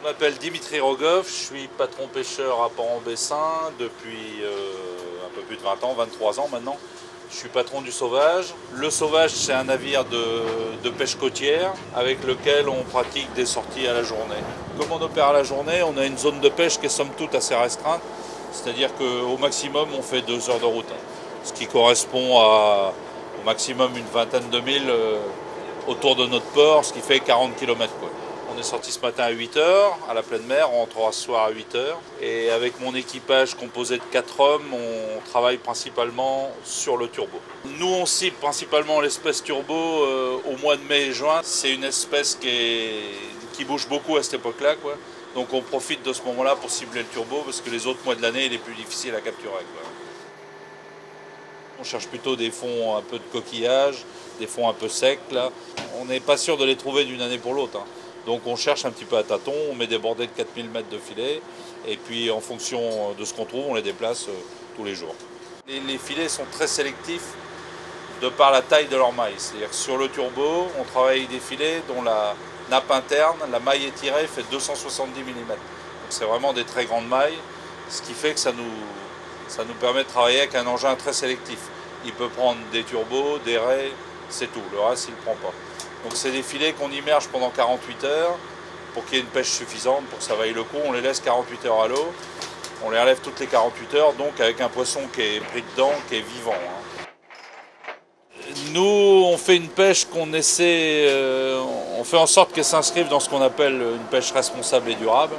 Je m'appelle Dimitri Rogov, je suis patron pêcheur à Port-en-Bessin depuis un peu plus de 20 ans, 23 ans maintenant. Je suis patron du Sauvage. Le Sauvage, c'est un navire de pêche côtière avec lequel on pratique des sorties à la journée. Comme on opère à la journée, on a une zone de pêche qui est somme toute assez restreinte. C'est-à-dire qu'au maximum, on fait 2 heures de route. Ce qui correspond au maximum une vingtaine de milles autour de notre port, ce qui fait 40 km. On est sorti ce matin à 8 h à la pleine mer, on rentrera ce soir à 8 h. Et avec mon équipage composé de 4 hommes, on travaille principalement sur le turbo. Nous, on cible principalement l'espèce turbo au mois de mai et juin. C'est une espèce qui bouge beaucoup à cette époque-là, quoi. Donc on profite de ce moment-là pour cibler le turbo parce que les autres mois de l'année, il est plus difficile à capturer, quoi. On cherche plutôt des fonds un peu de coquillage, des fonds un peu secs, là. On n'est pas sûr de les trouver d'une année pour l'autre, hein. Donc on cherche un petit peu à tâtons, on met des bordées de 4000 mètres de filet, et puis en fonction de ce qu'on trouve, on les déplace tous les jours. Les filets sont très sélectifs de par la taille de leur maille. C'est-à-dire que sur le turbo, on travaille avec des filets dont la nappe interne, la maille étirée, fait 270 mm. Donc c'est vraiment des très grandes mailles, ce qui fait que ça nous permet de travailler avec un engin très sélectif. Il peut prendre des turbos, des raies, c'est tout. Le reste, il ne prend pas. Donc c'est des filets qu'on immerge pendant 48 heures pour qu'il y ait une pêche suffisante, pour que ça vaille le coup. On les laisse 48 heures à l'eau. On les relève toutes les 48 heures, donc avec un poisson qui est pris dedans, qui est vivant, hein. Nous, on fait une pêche qu'on essaie, on fait en sorte qu'elle s'inscrive dans ce qu'on appelle une pêche responsable et durable.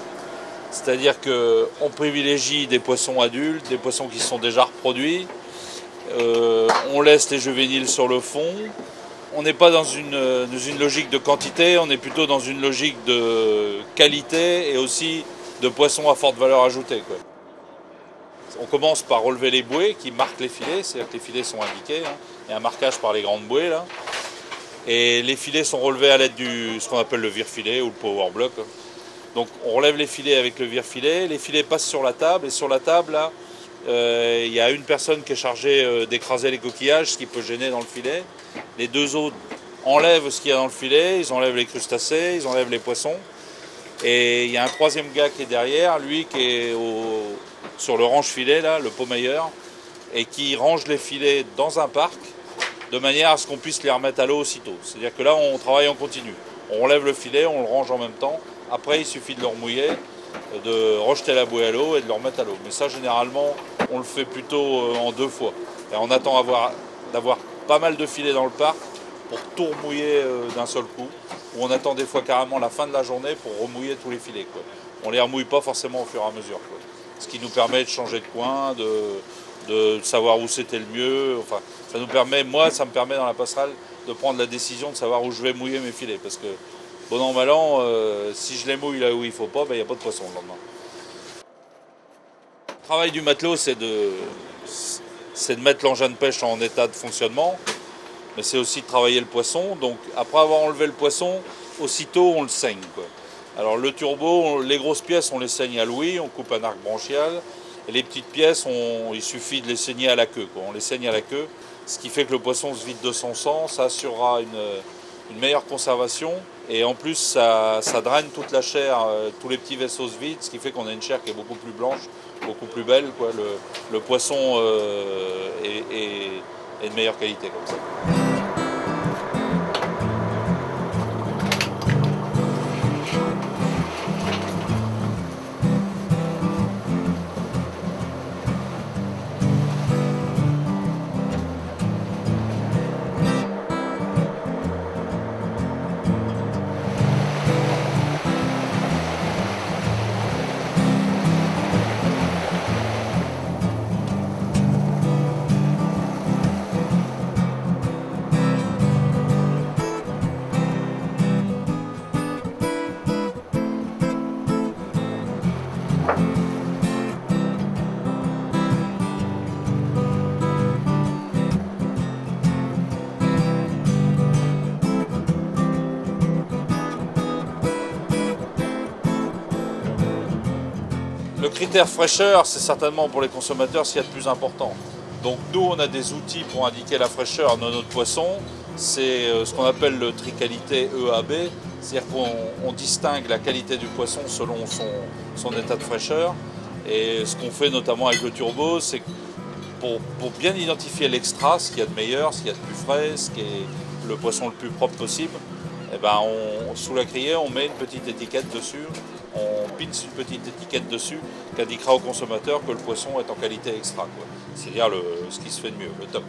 C'est-à-dire qu'on privilégie des poissons adultes, des poissons qui sont déjà reproduits. On laisse les juvéniles sur le fond. On n'est pas dans une logique de quantité, on est plutôt dans une logique de qualité et aussi de poissons à forte valeur ajoutée, quoi. On commence par relever les bouées qui marquent les filets, c'est-à-dire que les filets sont indiqués, hein. Il y a un marquage par les grandes bouées là. Et les filets sont relevés à l'aide du ce qu'on appelle le vire-filet ou le power block. Donc on relève les filets avec le vire-filet, les filets passent sur la table et sur la table là, il y a une personne qui est chargée d'écraser les coquillages, ce qui peut gêner dans le filet. Les deux autres enlèvent ce qu'il y a dans le filet, ils enlèvent les crustacés, ils enlèvent les poissons. Et il y a un troisième gars qui est derrière, lui qui est sur le range-filet, là, le pomailleur, et qui range les filets dans un parc de manière à ce qu'on puisse les remettre à l'eau aussitôt. C'est-à-dire que là, on travaille en continu. On relève le filet, on le range en même temps. Après, il suffit de le remouiller, de rejeter la bouée à l'eau et de le remettre à l'eau. Mais ça, généralement, on le fait plutôt en 2 fois. Et on attend d'avoir pas mal de filets dans le parc pour tout remouiller d'un seul coup. Ou on attend des fois carrément la fin de la journée pour remouiller tous les filets, quoi. On ne les remouille pas forcément au fur et à mesure, quoi. Ce qui nous permet de changer de coin, de savoir où c'était le mieux. Enfin, ça me permet dans la passerelle de prendre la décision de savoir où je vais mouiller mes filets. Parce que, bon an, mal an, si je les mouille là où il ne faut pas, il n'y a pas de poisson le lendemain. Le travail du matelot, c'est de mettre l'engin de pêche en état de fonctionnement, mais c'est aussi de travailler le poisson. Donc après avoir enlevé le poisson, aussitôt on le saigne, quoi. Alors le turbo, les grosses pièces, on les saigne à l'ouïe, on coupe un arc branchial. Et les petites pièces, il suffit de les saigner à la queue, quoi. On les saigne à la queue, ce qui fait que le poisson se vide de son sang, ça assurera une meilleure conservation. Et en plus, ça draine toute la chair, tous les petits vaisseaux se vident, ce qui fait qu'on a une chair qui est beaucoup plus blanche, beaucoup plus belle, quoi. Le poisson est de meilleure qualité comme ça. Le critère fraîcheur, c'est certainement pour les consommateurs ce qu'il y a de plus important. Donc nous, on a des outils pour indiquer la fraîcheur de notre poisson. C'est ce qu'on appelle le tri qualité EAB, C'est-à-dire qu'on distingue la qualité du poisson selon son état de fraîcheur. Et ce qu'on fait notamment avec le turbo, c'est que pour bien identifier l'extra, ce qu'il y a de meilleur, ce qu'il y a de plus frais, ce qui est le poisson le plus propre possible, eh ben sous la criée, on met une petite étiquette dessus, on pince une petite étiquette dessus qui indiquera au consommateur que le poisson est en qualité extra. C'est-à-dire ce qui se fait de mieux, le top.